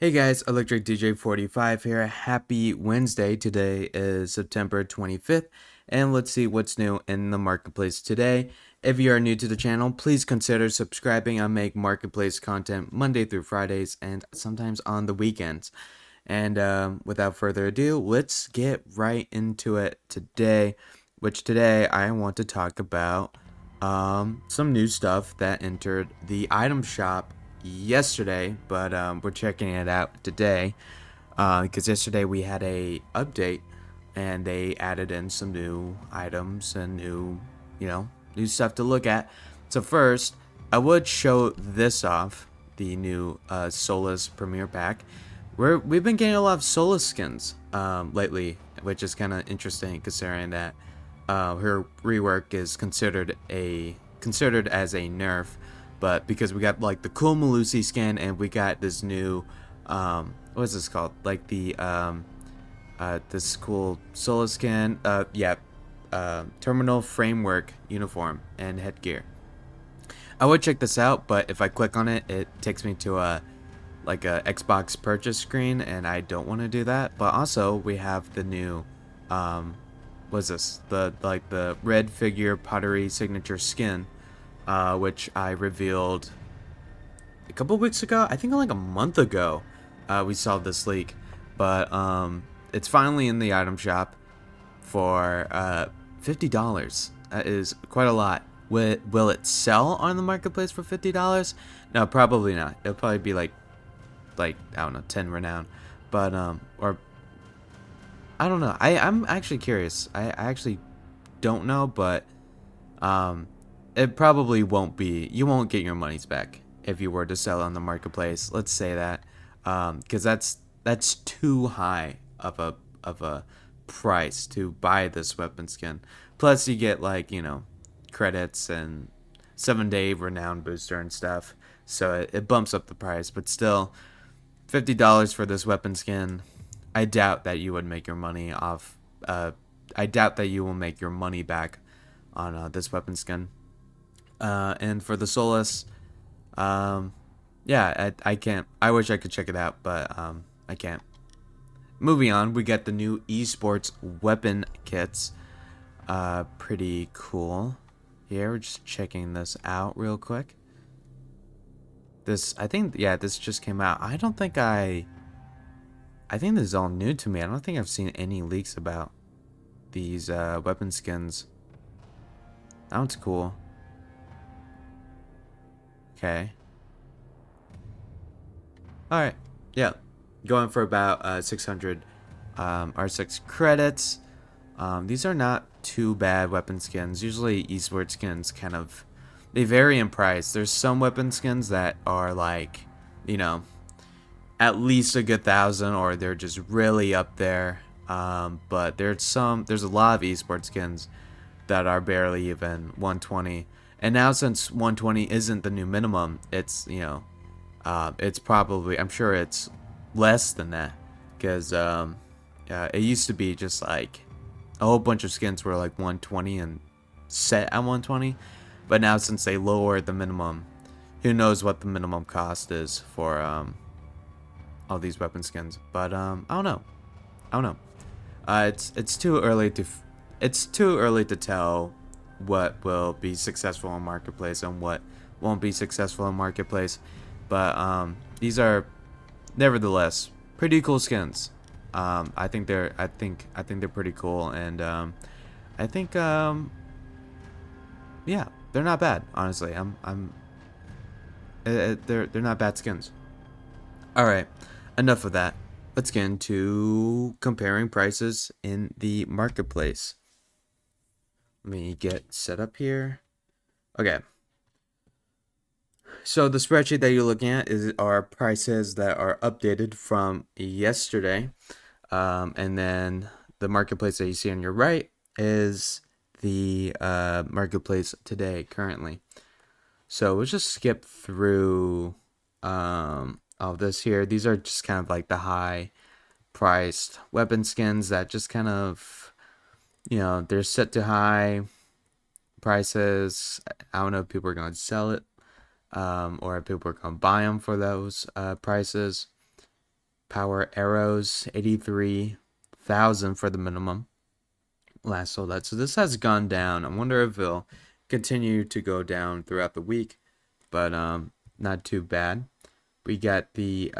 Hey guys, Electric DJ 45 here. Happy Wednesday. Today is September 25th, and let's see what's new in the marketplace today. If you are new to the channel, please consider subscribing. I make marketplace content Monday through Fridays and sometimes on the weekends. And without further ado, let's get right into it today, which today I want to talk about some new stuff that entered the item shop yesterday, but we're checking it out today because yesterday we had a update and they added in some new items and new stuff to look at. So first, I would show this off, the new Solis Premier Pack. We've been getting a lot of Solis skins lately, which is kind of interesting considering that her rework is considered as a nerf, but because we got like the cool Malusi skin and we got this new what is this called, like the this cool solo skin, terminal framework uniform and headgear. I would check this out, but if I click on it, it takes me to a Xbox purchase screen, and I don't want to do that. But also we have the new what's this, the red figure pottery signature skin, which I revealed a couple weeks ago. I think like a month ago, we saw this leak, but it's finally in the item shop for $50. That is quite a lot. Will it sell on the marketplace for $50? No, probably not. It'll probably be like I don't know, 10 renown, but or I don't know. I'm actually curious. I actually don't know, but it probably won't be. You won't get your money's back if you were to sell on the marketplace. Let's say that, because that's too high of a price to buy this weapon skin. Plus, you get credits and 7-day renown booster and stuff, so it bumps up the price. But still, $50 for this weapon skin. I doubt that you would make your money off. I doubt that you will make your money back on this weapon skin. And for the Solis, yeah, I can't. I wish I could check it out, but I can't. Moving on, we got the new Esports weapon kits. Pretty cool. Here, we're just checking this out real quick. This, I think, yeah, this just came out. I think this is all new to me. I don't think I've seen any leaks about these weapon skins. That one's cool. Okay. Alright. Yeah. Going for about 600 R6 credits. These are not too bad weapon skins. Usually esports skins they vary in price. There's some weapon skins that are like, at least a good 1,000, or they're just really up there. But there's a lot of esports skins that are barely even 120. And now, since 120 isn't the new minimum, it's it's probably, I'm sure it's less than that, because it used to be just like a whole bunch of skins were like 120 and set at 120. But now, since they lowered the minimum, who knows what the minimum cost is for all these weapon skins. But I don't know. It's too early to tell what will be successful in marketplace and what won't be successful in marketplace. But these are nevertheless pretty cool skins. I think they're pretty cool, and I think yeah, they're not bad, honestly. They're not bad skins. All right, enough of that. Let's get into comparing prices in the marketplace. Let me get set up here. Okay. So the spreadsheet that you're looking at are prices that are updated from yesterday. And then the marketplace that you see on your right is the marketplace today, currently. So let's just skip through all this here. These are just kind of like the high priced weapon skins that just kind of, they're set to high prices. I don't know if people are going to sell it, or if people are going to buy them for those prices. Power arrows, 83,000 for the minimum. Last sold out. So this has gone down. I wonder if it'll continue to go down throughout the week, but not too bad. We got the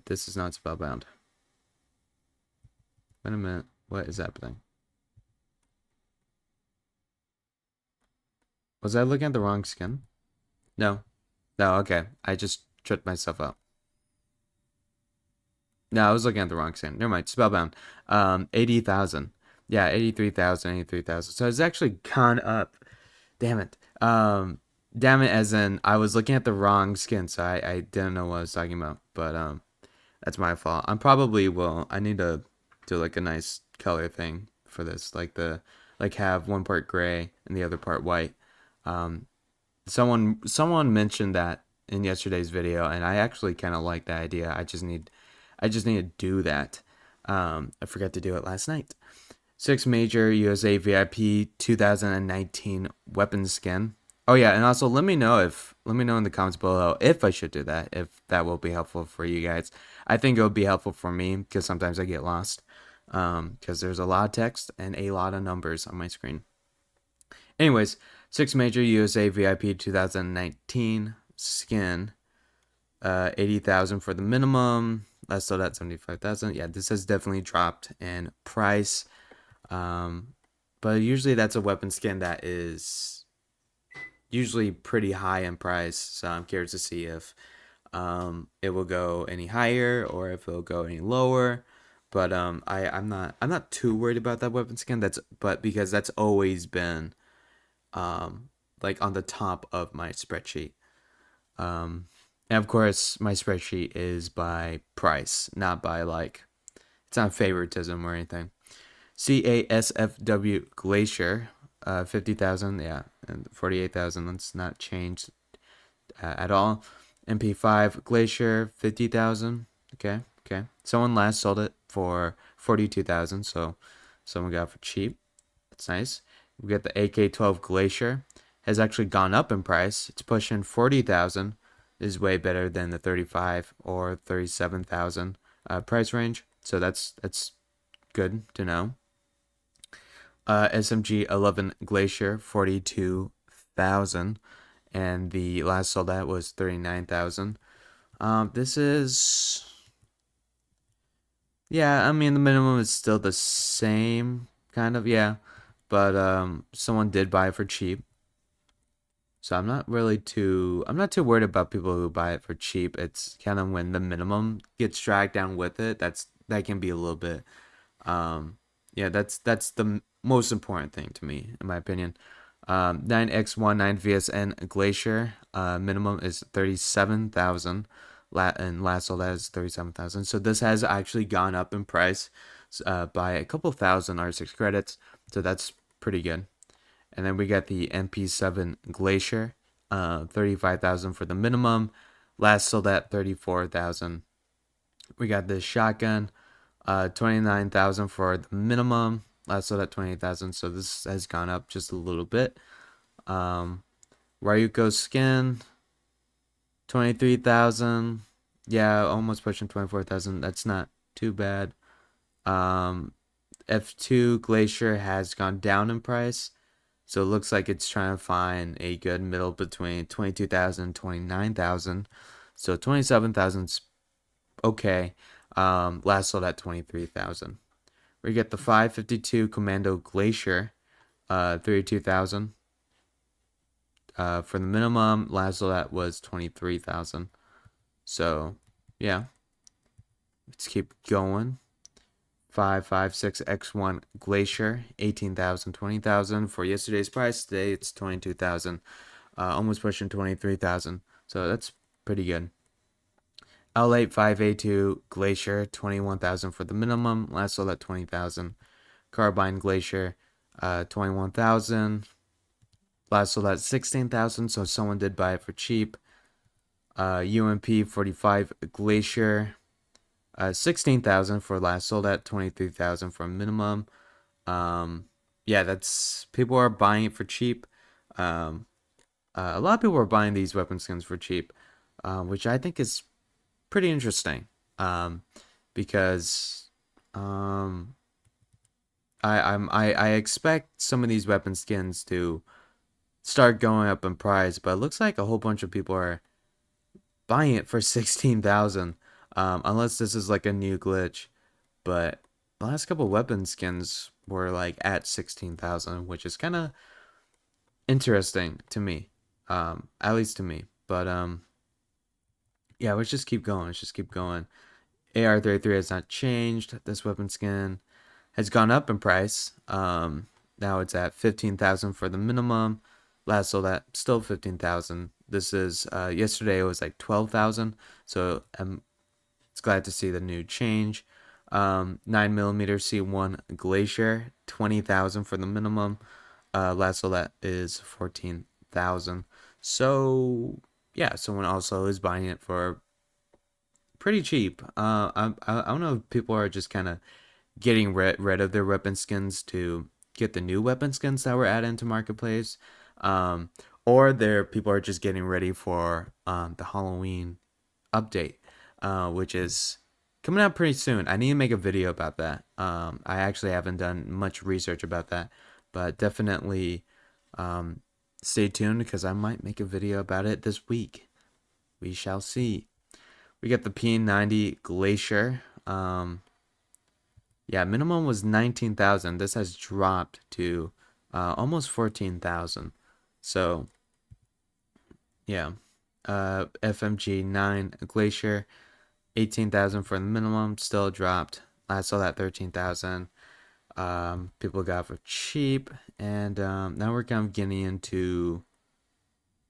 this is not spellbound. Wait a minute. What is happening? Was I looking at the wrong skin? No. No, okay. I just tripped myself up. No, I was looking at the wrong skin. Never mind. Spellbound. 80,000. Yeah, 83,000, 83,000. So it's actually gone up. Damn it. Damn it, as in I was looking at the wrong skin, so I didn't know what I was talking about. But that's my fault. I'm probably will. I need to do like a nice color thing for this, like have one part gray and the other part white. Um, someone mentioned that in yesterday's video, and I actually kind of like that idea. I just need to do that. I forgot to do it last night. 6 major USA VIP 2019 weapon skin. Oh yeah, and also let me know in the comments below if I should do that, if that will be helpful for you guys. I think it would be helpful for me because sometimes I get lost. Because there's a lot of text and a lot of numbers on my screen. Anyways, 6 major USA VIP 2019 skin. 80,000 for the minimum. Last sold at 75,000. Yeah, this has definitely dropped in price. But usually that's a weapon skin that is usually pretty high in price. So I'm curious to see if it will go any higher or if it'll go any lower. But I'm not too worried about that weapon skin. But because that's always been like on the top of my spreadsheet. Um, and of course, my spreadsheet is by price, not by like, it's not favoritism or anything. CASFW Glacier, 50,000, yeah, and 48,000. That's not changed at all. MP5 Glacier, 50,000. Okay, okay. Someone last sold it for 42,000, so someone got it for cheap. That's nice. We got the AK-12 Glacier. Has actually gone up in price. It's pushing 40,000. Is way better than the 35 or 37,000 price range. So that's good to know. SMG 11 Glacier 42,000, and the last sold at was 39,000. This is, yeah, I mean the minimum is still the same kind of, yeah, but someone did buy it for cheap. So I'm not too worried about people who buy it for cheap. It's kind of when the minimum gets dragged down with it, that can be a little bit yeah, that's the most important thing to me, in my opinion. 9x19 VSN Glacier, minimum is 37,000, and last sold that is 37,000. So this has actually gone up in price by a couple thousand R6 credits, so that's pretty good. And then we got the MP7 Glacier, 35,000 for the minimum, last sold at 34,000. We got this shotgun, 29,000 for the minimum. Last sold at 28,000, so this has gone up just a little bit. Ryuko skin, 23,000. Yeah, almost pushing 24,000. That's not too bad. F2 Glacier has gone down in price, so it looks like it's trying to find a good middle between 22,000 and 29,000. So 27,000's okay. Last sold at 23,000. We get the 552 Commando Glacier, 32,000. For the minimum, last sold at was 23,000. So, yeah. Let's keep going. 556X1 Glacier, 18,000, 20,000 for yesterday's price. Today it's 22,000, almost pushing 23,000. So that's pretty good. L8 5A2 Glacier, 21,000 for the minimum. Last sold at 20,000. Carbine Glacier, 21,000. Last sold at 16,000. So someone did buy it for cheap. UMP 45 Glacier, 16,000 for last sold at 23,000 for a minimum. Yeah, that's, people are buying it for cheap. A lot of people are buying these weapon skins for cheap, which I think is pretty interesting. because um I expect some of these weapon skins to start going up in price, but it looks like a whole bunch of people are buying it for 16,000. Unless this is like a new glitch, but the last couple weapon skins were like at 16,000, which is kind of interesting to me. At least to me. But yeah, let's just keep going. Let's just keep going. AR-33 has not changed. This weapon skin has gone up in price. Now it's at 15,000 for the minimum. Last sold at still 15,000. This is yesterday it was like 12,000. So it's glad to see the new change. 9mm C1 Glacier, 20,000 for the minimum. Last sold at is 14,000. So yeah, someone also is buying it for pretty cheap. I don't know if people are just kind of getting rid of their weapon skins to get the new weapon skins that were added into marketplace, um, or there people are just getting ready for the Halloween update, which is coming out pretty soon. I need to make a video about that. I actually haven't done much research about that, but definitely um, stay tuned because I might make a video about it this week. We shall see. We got the P90 Glacier. Yeah, minimum was 19,000. This has dropped to almost 14,000. So, yeah. FMG 9 Glacier, 18,000 for the minimum, still dropped. I saw that 13,000. People got for cheap, and now we're kind of getting into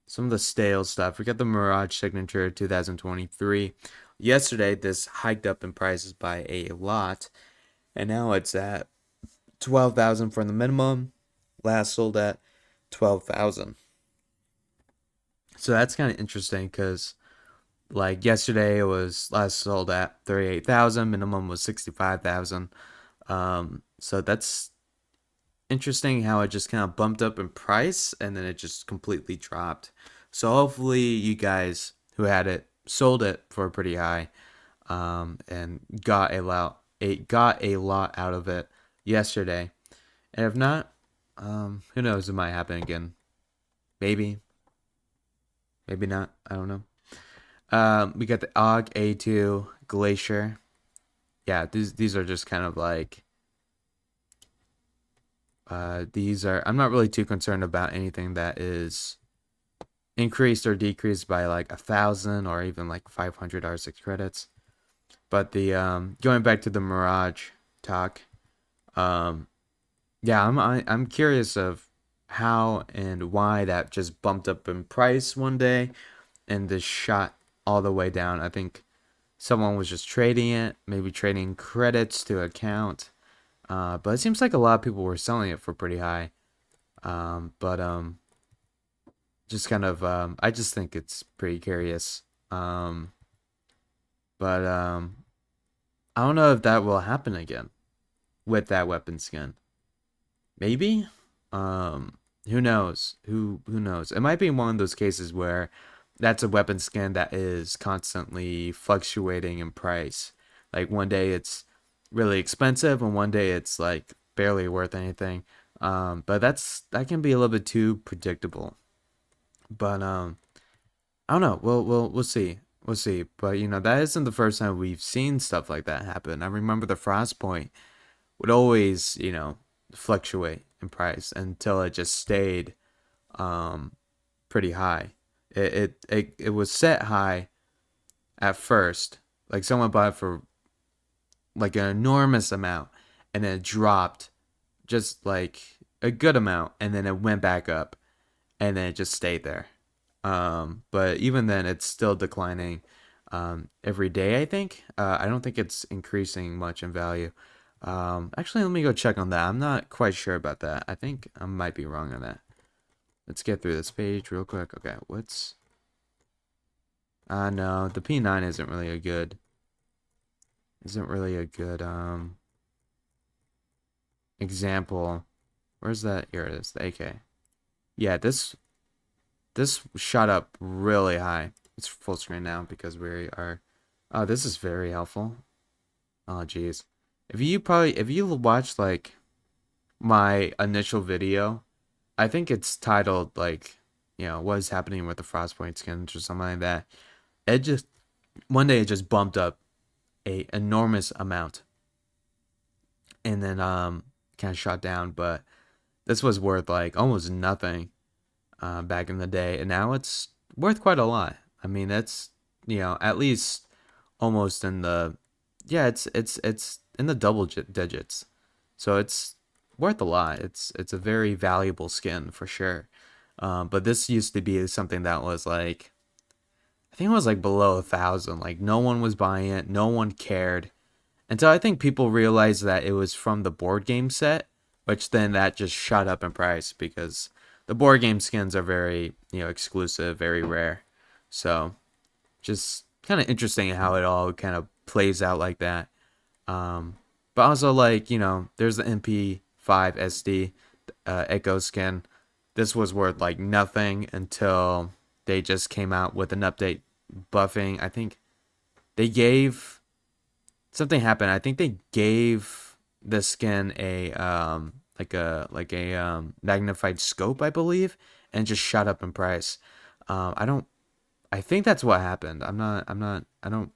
some of the stale stuff. We got the Mirage Signature 2023. Yesterday, this hiked up in prices by a lot, and now it's at 12,000 for the minimum. Last sold at 12,000. So that's kind of interesting because like yesterday it was last sold at 38,000, minimum was 65,000. So that's interesting how it just kind of bumped up in price and then it just completely dropped. So hopefully you guys who had it sold it for pretty high, and got a lot out of it yesterday. And if not, who knows? It might happen again. Maybe, maybe not. I don't know. We got the Og A2 Glacier. Yeah, these are just kind of like these are. I'm not really too concerned about anything that is increased or decreased by like 1,000 or even like 500 R6 credits. But the going back to the Mirage talk, um, yeah, I'm curious of how and why that just bumped up in price one day and this shot all the way down. I think someone was just trading it, maybe trading credits to account. But it seems like a lot of people were selling it for pretty high. But just kind of I just think it's pretty curious. Um, but I don't know if that will happen again with that weapon skin. Maybe. Um, who knows? Who knows? It might be one of those cases where that's a weapon skin that is constantly fluctuating in price. Like one day it's really expensive and one day it's like barely worth anything. But that can be a little bit too predictable. But I don't know. We'll see. We'll see. But that isn't the first time we've seen stuff like that happen. I remember the Frostpoint would always, fluctuate in price until it just stayed um pretty high. It was set high at first. Like someone bought it for like an enormous amount and then it dropped just like a good amount and then it went back up and then it just stayed there. But even then it's still declining every day, I think. I don't think it's increasing much in value. Actually, let me go check on that. I'm not quite sure about that. I think I might be wrong on that. Let's get through this page real quick. Okay, what's... no, the P9 isn't really a good, example. Where's that? Here it is, the AK. Yeah, this shot up really high. It's full screen now because we are... Oh, this is very helpful. Oh jeez. If you watched like my initial video, I think it's titled like, what is happening with the Frostpoint skins or something like that. It just one day it just bumped up a enormous amount and then kind of shot down, but this was worth like almost nothing back in the day, and now it's worth quite a lot. I mean, that's at least almost in the yeah, it's in the double digits, so it's worth a lot. It's a very valuable skin for sure. But this used to be something that was like I think it was like below 1,000. Like no one was buying it, no one cared until I think people realized that it was from the board game set, which then that just shot up in price because the board game skins are very, exclusive, very rare. So just kind of interesting how it all kind of plays out like that. Um, but also like, there's the MP5 SD Echo skin. This was worth like nothing until they just came out with an update buffing. I think they gave something happened. I think they gave the skin a magnified scope, I believe, and just shot up in price. I don't. I think that's what happened. I'm not. I don't.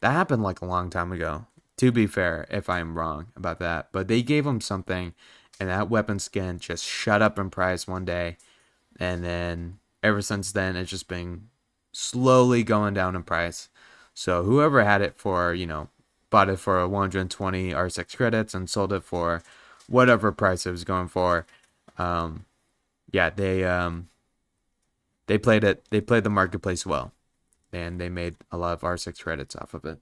That happened like a long time ago. To be fair, if I'm wrong about that, but they gave him something, and that weapon skin just shot up in price one day, and then ever since then it's just been slowly going down in price. So whoever had it for, bought it for 120 R6 credits and sold it for whatever price it was going for. Um, yeah, they played it. They played the marketplace well, and they made a lot of R6 credits off of it.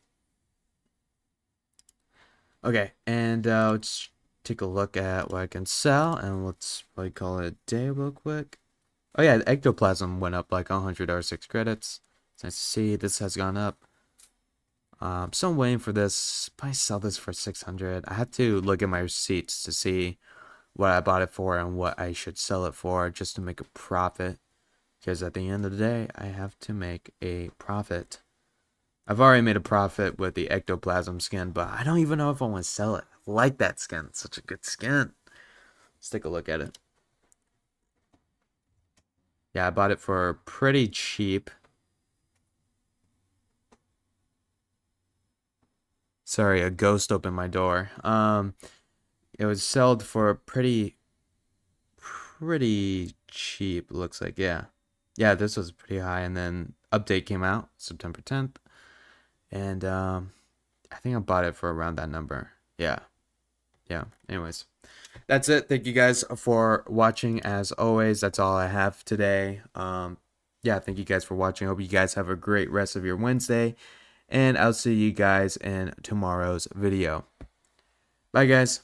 Okay, and let's take a look at what I can sell, and let's probably call it a day real quick. Oh yeah, the ectoplasm went up like 100 R6 credits. It's nice to see this has gone up. So I'm waiting for this. Probably sell this for 600. I have to look at my receipts to see what I bought it for and what I should sell it for just to make a profit. Because at the end of the day, I have to make a profit. I've already made a profit with the ectoplasm skin, but I don't even know if I want to sell it. I like that skin. It's such a good skin. Let's take a look at it. Yeah, I bought it for pretty cheap. Sorry, a ghost opened my door. It was sold for pretty cheap. Looks like, yeah, yeah. This was pretty high, and then update came out September 10th, and I think I bought it for around that number. Yeah, yeah. Anyways, that's it. Thank you guys for watching. As always, that's all I have today. Yeah, thank you guys for watching. Hope you guys have a great rest of your Wednesday, and I'll see you guys in tomorrow's video. Bye, guys.